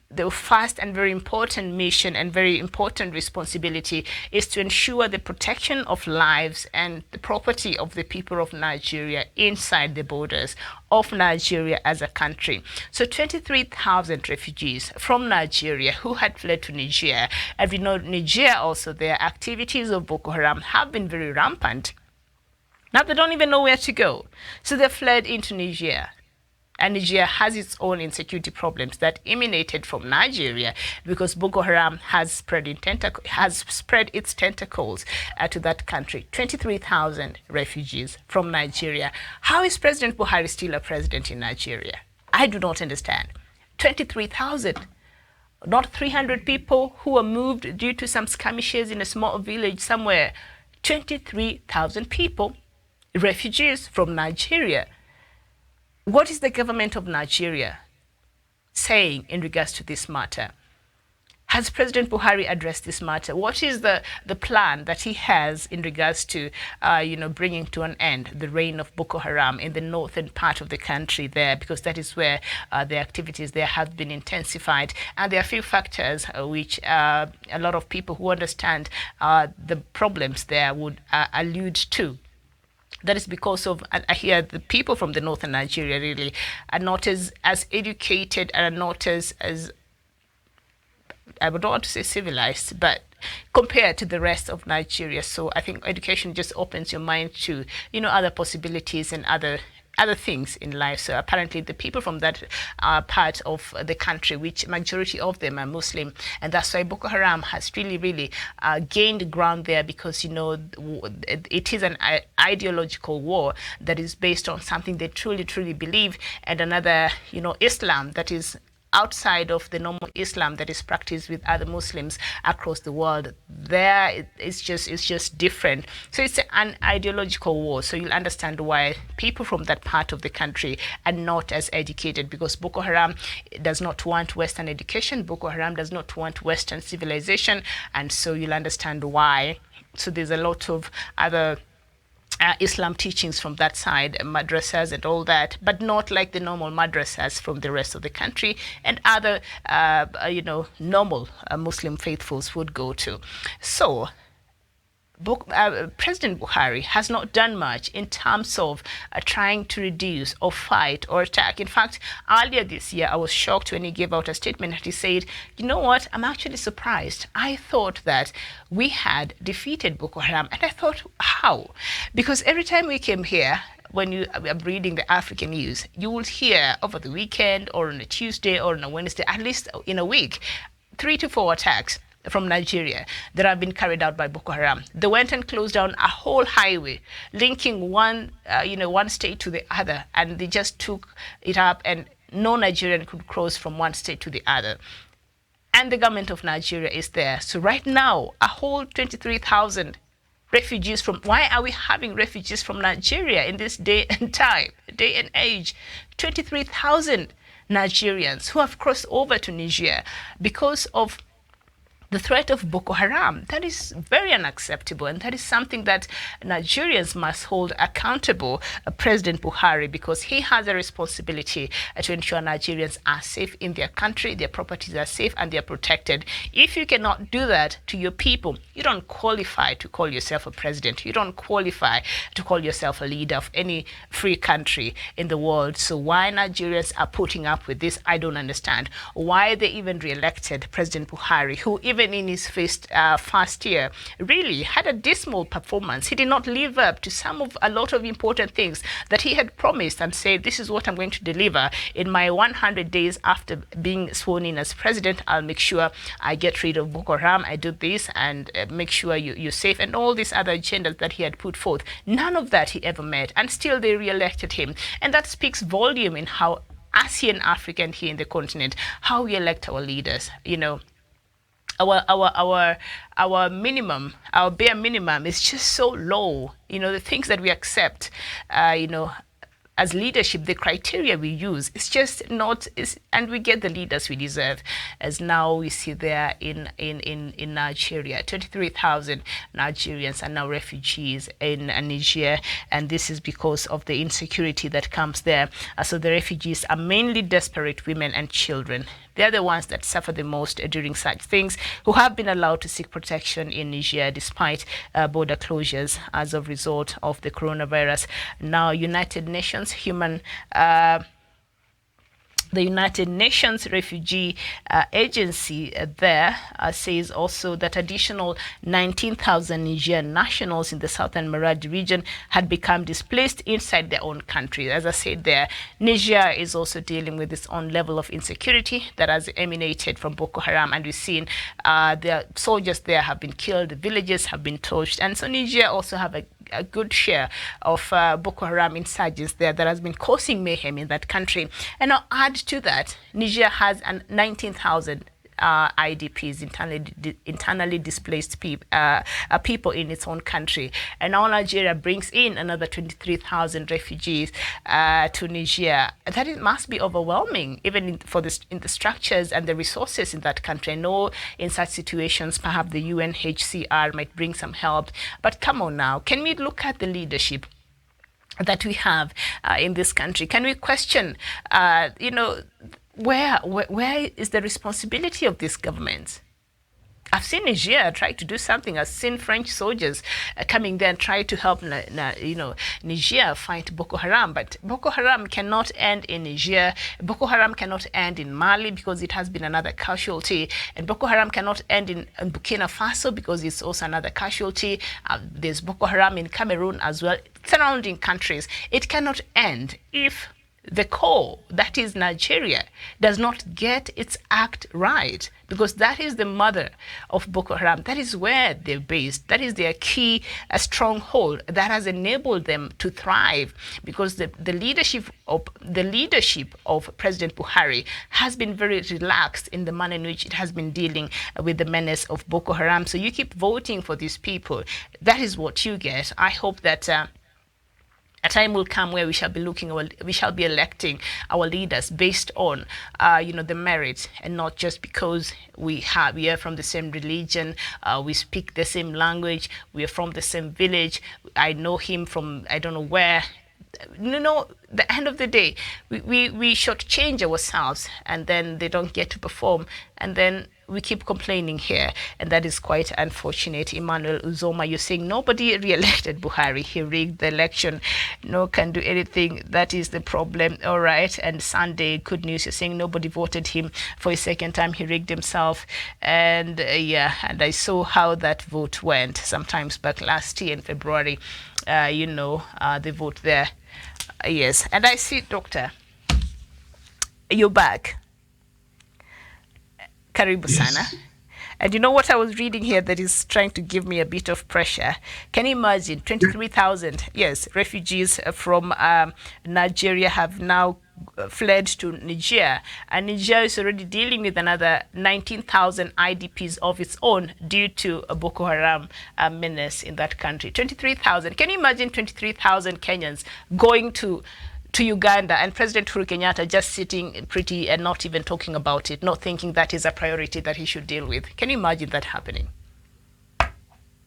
Speaker 3: the first and very important mission and very important responsibility is to ensure the protection of lives and the property of the people of Nigeria inside the borders of Nigeria as a country. So 23,000 refugees from Nigeria who had fled to Niger. As we know, Niger also, their activities of Boko Haram have been very rampant. Now they don't even know where to go. So they fled into Niger. And Niger has its own insecurity problems that emanated from Nigeria because Boko Haram has spread its tentacles to that country. 23,000 refugees from Nigeria. How is President Buhari still a president in Nigeria? I do not understand. 23,000. Not 300 people who were moved due to some skirmishes in a small village somewhere. 23,000 people, refugees from Nigeria. What is the government of Nigeria saying in regards to this matter? Has President Buhari addressed this matter? What is the plan that he has in regards to, bringing to an end the reign of Boko Haram in the northern part of the country there? Because that is where the activities there have been intensified. And there are a few factors which a lot of people who understand the problems there would allude to. That is because of, I hear the people from the northern Nigeria really are not as educated and are not as I would not want to say civilized, but compared to the rest of Nigeria. So I think education just opens your mind to, other possibilities and other things in life. So apparently the people from that part of the country, which majority of them are Muslim, and that's why Boko Haram has really gained ground there, because it is an ideological war that is based on something they truly believe, and another Islam that is outside of the normal Islam that is practiced with other Muslims across the world. There it's just different. So it's an ideological war. So you'll understand why people from that part of the country are not as educated, because Boko Haram does not want Western education. Boko Haram does not want Western civilization. And so you'll understand why. So there's a lot of other Islam teachings from that side, madrasas and all that, but not like the normal madrasas from the rest of the country and other, normal Muslim faithfuls would go to. So President Buhari has not done much in terms of trying to reduce or fight or attack. In fact, earlier this year, I was shocked when he gave out a statement that he said, you know what, I'm actually surprised. I thought that we had defeated Boko Haram. And I thought, how? Because every time we came here, when you are reading the African news, you will hear over the weekend or on a Tuesday or on a Wednesday, at least in a week, 3 to 4 attacks from Nigeria that have been carried out by Boko Haram. They went and closed down a whole highway linking one state to the other, and they just took it up, and no Nigerian could cross from one state to the other. And the government of Nigeria is there. So right now, a whole 23,000 refugees from, why are we having refugees from Nigeria in this day and age? 23,000 Nigerians who have crossed over to Niger because of the threat of Boko Haram. That is very unacceptable, and that is something that Nigerians must hold accountable President Buhari, because he has a responsibility to ensure Nigerians are safe in their country, their properties are safe, and they are protected. If you cannot do that to your people, you don't qualify to call yourself a president. You don't qualify to call yourself a leader of any free country in the world. So why Nigerians are putting up with this, I don't understand. Why they even re-elected President Buhari, who even in his first year really had a dismal performance. He did not live up to a lot of important things that he had promised and said, this is what I'm going to deliver in my 100 days after being sworn in as president. I'll make sure I get rid of Boko Haram, I do this, and make sure you're safe, and all these other agendas that he had put forth. None of that he ever met, and still they re-elected him. And that speaks volume in how ASEAN African here in the continent, how we elect our leaders. Our minimum, our bare minimum is just so low. The things that we accept, as leadership, the criteria we use, it's just not, and we get the leaders we deserve. As now we see there in Nigeria, 23,000 Nigerians are now refugees in Niger, and this is because of the insecurity that comes there. So the refugees are mainly desperate women and children. They're the ones that suffer the most during such things, who have been allowed to seek protection in Niger despite border closures as a result of the coronavirus. Now, the United Nations Refugee Agency there says also that additional 19,000 Nigerian nationals in the southern Maradi region had become displaced inside their own country. As I said there, Niger is also dealing with its own level of insecurity that has emanated from Boko Haram, and we've seen their soldiers there have been killed, villages have been torched, and so Niger also have a good share of Boko Haram insurgents there that has been causing mayhem in that country. And now add to that, Niger has 19,000 IDPs, internally displaced people in its own country. And now Nigeria brings in another 23,000 refugees to Niger. That must be overwhelming, even in the structures and the resources in that country. I know in such situations, perhaps the UNHCR might bring some help. But come on now, can we look at the leadership that we have in this country? Can we question, where is the responsibility of this government? I've seen Niger try to do something. I've seen French soldiers coming there and try to help Niger fight Boko Haram. But Boko Haram cannot end in Niger. Boko Haram cannot end in Mali because it has been another casualty. And Boko Haram cannot end in Burkina Faso because it's also another casualty. There's Boko Haram in Cameroon as well. Surrounding countries. It cannot end if the core, that is Nigeria, does not get its act right, because that is the mother of Boko Haram. That is where they're based. That is their key stronghold that has enabled them to thrive, because the leadership of President Buhari has been very relaxed in the manner in which it has been dealing with the menace of Boko Haram. So you keep voting for these people. That is what you get. I hope that a time will come where we shall be electing our leaders based on, the merit, and not just because we are from the same religion, we speak the same language, we are from the same village. I know him from I don't know where. The end of the day, we shortchange ourselves, and then they don't get to perform, and then we keep complaining here, and that is quite unfortunate. Emmanuel Uzoma, you're saying nobody re-elected Buhari. He rigged the election. No can do anything. That is the problem. All right. And Sunday, good news. You're saying nobody voted him for a second time. He rigged himself. And and I saw how that vote went sometimes back last year in February. The vote there. Yes. And I see, Doctor, you're back. Karibu sana.
Speaker 2: Yes.
Speaker 3: And you know what I was reading here that is trying to give me a bit of pressure? Can you imagine 23,000, yes, refugees from Nigeria have now fled to Niger, and Niger is already dealing with another 19,000 IDPs of its own due to a Boko Haram menace in that country. 23,000. Can you imagine 23,000 Kenyans going to Uganda and President Uhuru Kenyatta just sitting pretty and not even talking about it, not thinking that is a priority that he should deal with? Can you imagine that happening?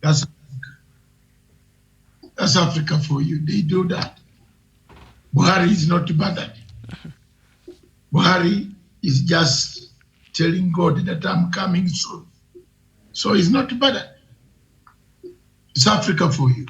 Speaker 2: That's Africa for you. They do that. Buhari is not bothered. Buhari is just telling God that I'm coming soon. So he's not bothered. It's Africa for you.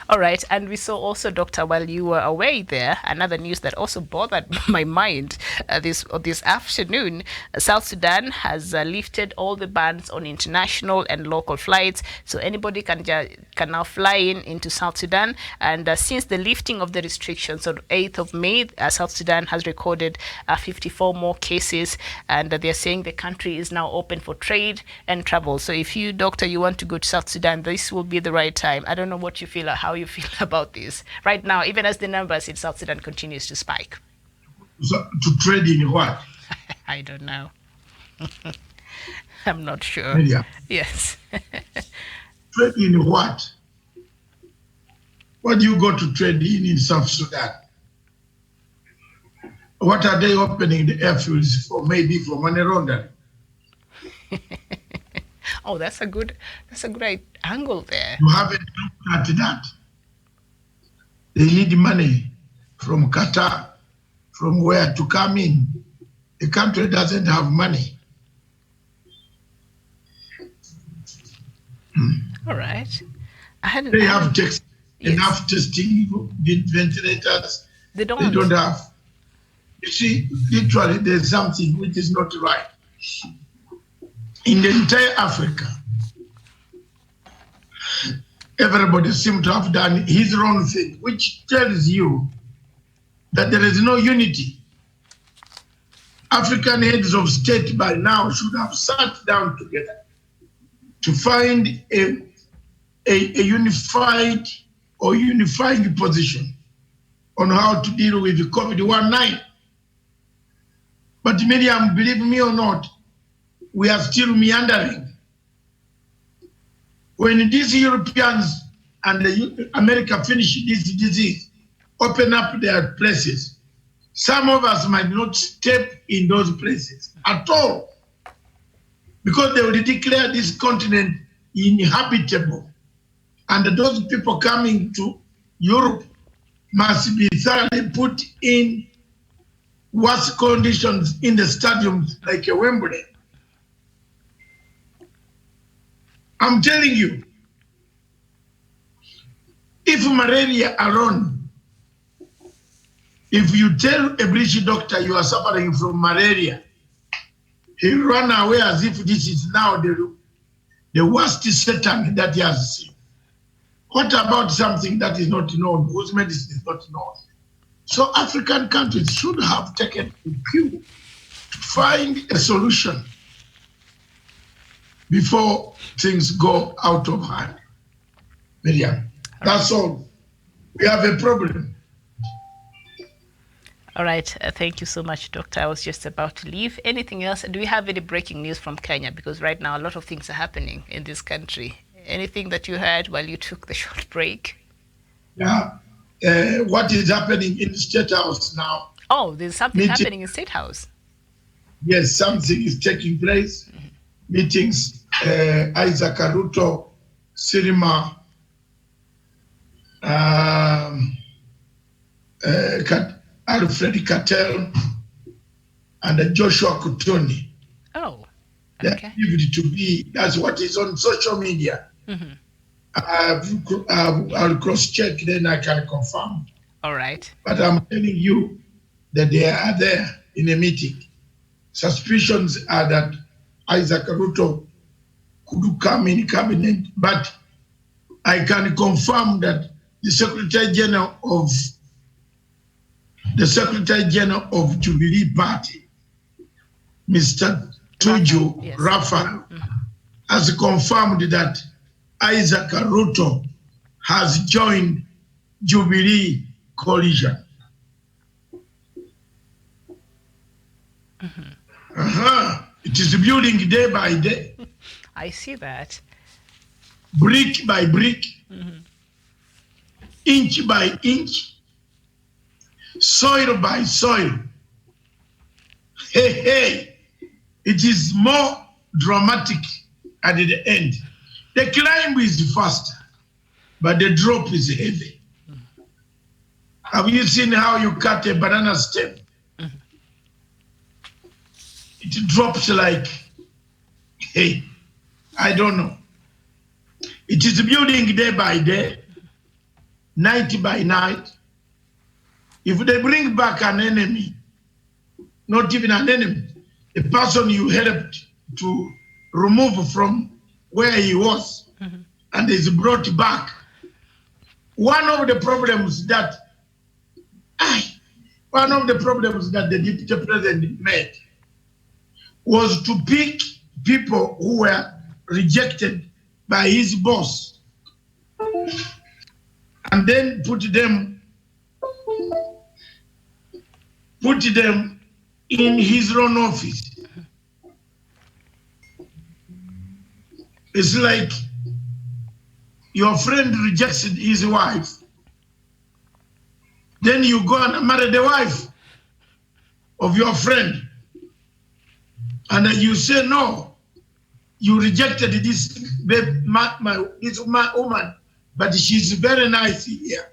Speaker 3: All right, and we saw also, Doctor, while you were away there, another news that also bothered my mind this afternoon. South Sudan has lifted all the bans on international and local flights, so anybody can now fly into South Sudan. And since the lifting of the restrictions on 8th of May, South Sudan has recorded 54 more cases, and they're saying the country is now open for trade and travel. So if you, Doctor, you want to go to South Sudan, this will be the right time. I don't know what you feel, how you feel about this right now, even as the numbers in South Sudan continues to spike.
Speaker 2: So, to trade in what?
Speaker 3: I don't know. I'm not sure.
Speaker 2: Yeah.
Speaker 3: Yes.
Speaker 2: Trade in what? What do you go to trade in South Sudan? What are they opening the airfields for? Maybe for money laundering.
Speaker 3: Oh, that's a good angle there.
Speaker 2: You haven't looked at that. They need money from Qatar, from where to come in. The country doesn't have money.
Speaker 3: All right.
Speaker 2: They have enough testing, ventilators.
Speaker 3: They don't
Speaker 2: have. You see, literally, there's something which is not right. In the entire Africa, everybody seems to have done his own thing, which tells you that there is no unity. African heads of state by now should have sat down together to find a unified or unifying position on how to deal with the COVID-19. But Miriam, believe me or not, we are still meandering. When these Europeans and America finish this disease, open up their places, some of us might not step in those places at all, because they will declare this continent inhabitable. And those people coming to Europe must be thoroughly put in worse conditions in the stadiums like a Wembley. I'm telling you, if malaria alone, if you tell a British doctor you are suffering from malaria, he'll run away as if this is now the worst Satan that he has seen. What about something that is not known, whose medicine is not known? So African countries should have taken a cue to find a solution before things go out of hand. Miriam, that's all. We have a problem.
Speaker 3: All right. Thank you so much, Doctor. I was just about to leave. Anything else? Do we have any breaking news from Kenya? Because right now a lot of things are happening in this country. Anything that you heard while you took the short break?
Speaker 2: Yeah. What is happening in the State House now?
Speaker 3: Oh, there's something happening in State House.
Speaker 2: Yes, something is taking place. Mm-hmm. Meetings, Isaac Aruto, Sirima, Alfred Cattell, and Joshua Kutoni.
Speaker 3: Oh,
Speaker 2: okay. That's what is on social media. Mm-hmm. I'll cross-check, then I can confirm.
Speaker 3: All right.
Speaker 2: But I'm telling you that they are there in a meeting. Suspicions are that Isaac Ruto could come in cabinet, but I can confirm that the Secretary General of the Secretary General of Jubilee Party, Mr. Tuju Raphael, has confirmed that Isaac Ruto has joined Jubilee coalition. It is building day by day.
Speaker 3: I see that.
Speaker 2: Brick by brick, inch by inch, soil by soil. Hey, it is more dramatic at the end. The climb is faster, but the drop is heavy. Have you seen how you cut a banana stem? It drops like, hey, I don't know. It is building day by day, night by night. If they bring back an enemy, not even an enemy, a person you helped to remove from where he was, and is brought back. One of the problems that the deputy president made was to pick people who were rejected by his boss and then put them in his own office. It's like your friend rejects his wife, then you go and marry the wife of your friend, and then you say, no, you rejected this woman, but she's very nice here.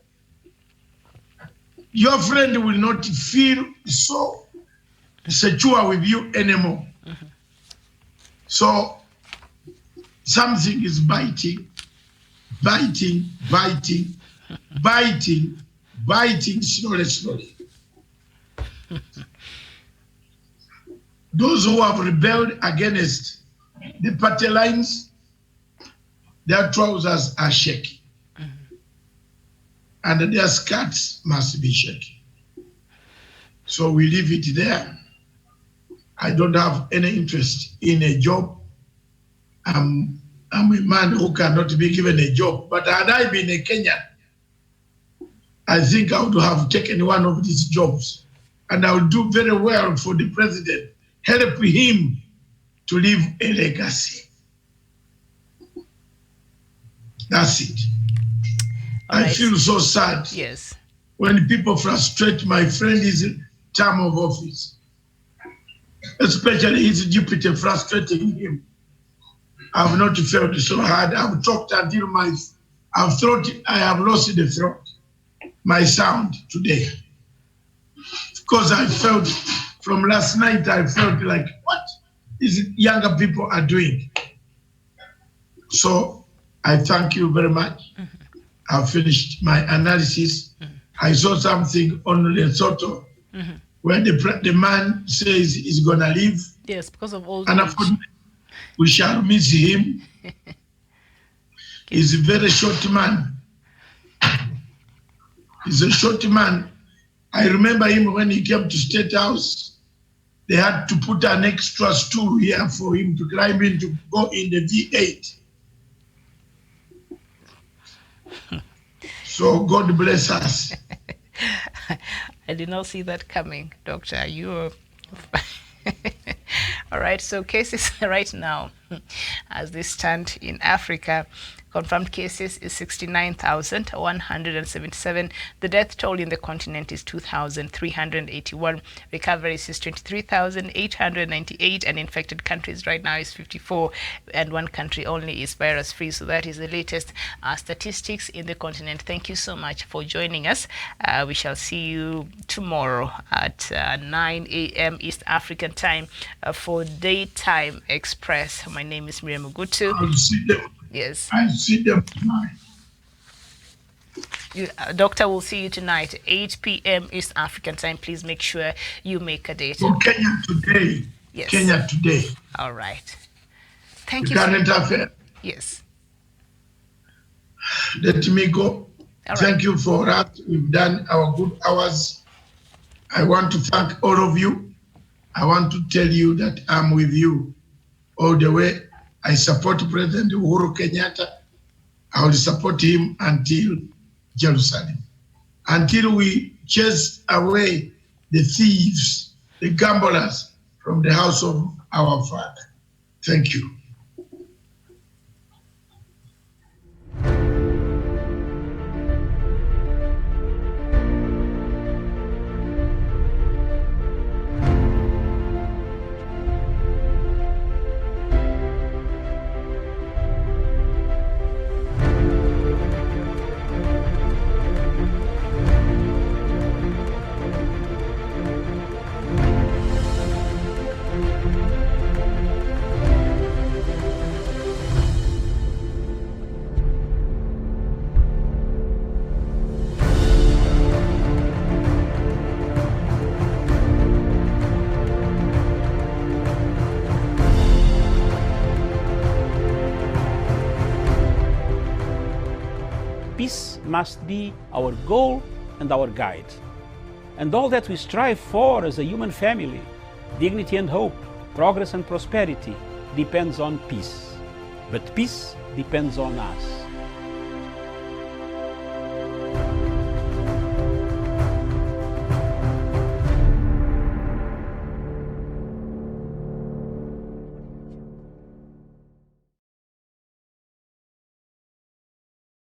Speaker 2: Your friend will not feel so secure with you anymore. So something is biting slowly. Those who have rebelled against the party lines, their trousers are shaky. And their skirts must be shaky. So we leave it there. I don't have any interest in a job. I'm a man who cannot be given a job. But had I been a Kenyan, I think I would have taken one of these jobs. And I would do very well for the president, help him to leave a legacy. That's it. I feel so sad when people frustrate my friend's term of office, especially his deputy frustrating him. I've not felt so hard. I've talked until I've thought I have lost the throat, my sound today. Because I felt from last night, I felt like, what these younger people are doing? So I thank you very much. I've finished my analysis. I saw something on Lesotho where the man says he's going to leave.
Speaker 3: Yes, because of all
Speaker 2: and we shall miss him. He's a very short man. He's a short man. I remember him when he came to State House. They had to put an extra stool here for him to climb in to go in the V8. So God bless us.
Speaker 3: I did not see that coming, Doctor. You all right, so cases right now, as they stand in Africa, confirmed cases is 69,177. The death toll in the continent is 2,381. Recoveries is 23,898, and infected countries right now is 54, and one country only is virus-free. So that is the latest statistics in the continent. Thank you so much for joining us. We shall see you tomorrow at 9 a.m. East African time for Daytime Express. My name is Miriam Ugutu.
Speaker 2: I'll see them.
Speaker 3: Yes.
Speaker 2: I see them tonight.
Speaker 3: Doctor will see you tonight, 8 p.m. East African time. Please make sure you make a date.
Speaker 2: For Kenya Today.
Speaker 3: Yes.
Speaker 2: Kenya Today.
Speaker 3: All right. Thank
Speaker 2: the
Speaker 3: you.
Speaker 2: Current affair.
Speaker 3: Yes.
Speaker 2: Let me go.
Speaker 3: All
Speaker 2: Thank
Speaker 3: right.
Speaker 2: you for that. We've done our good hours. I want to thank all of you. I want to tell you that I'm with you all the way. I support President Uhuru Kenyatta. I will support him until Jerusalem, until we chase away the thieves, the gamblers from the house of our Father. Thank you.
Speaker 1: Peace must be our goal and our guide. And all that we strive for as a human family, dignity and hope, progress and prosperity, depends on peace. But peace depends on us.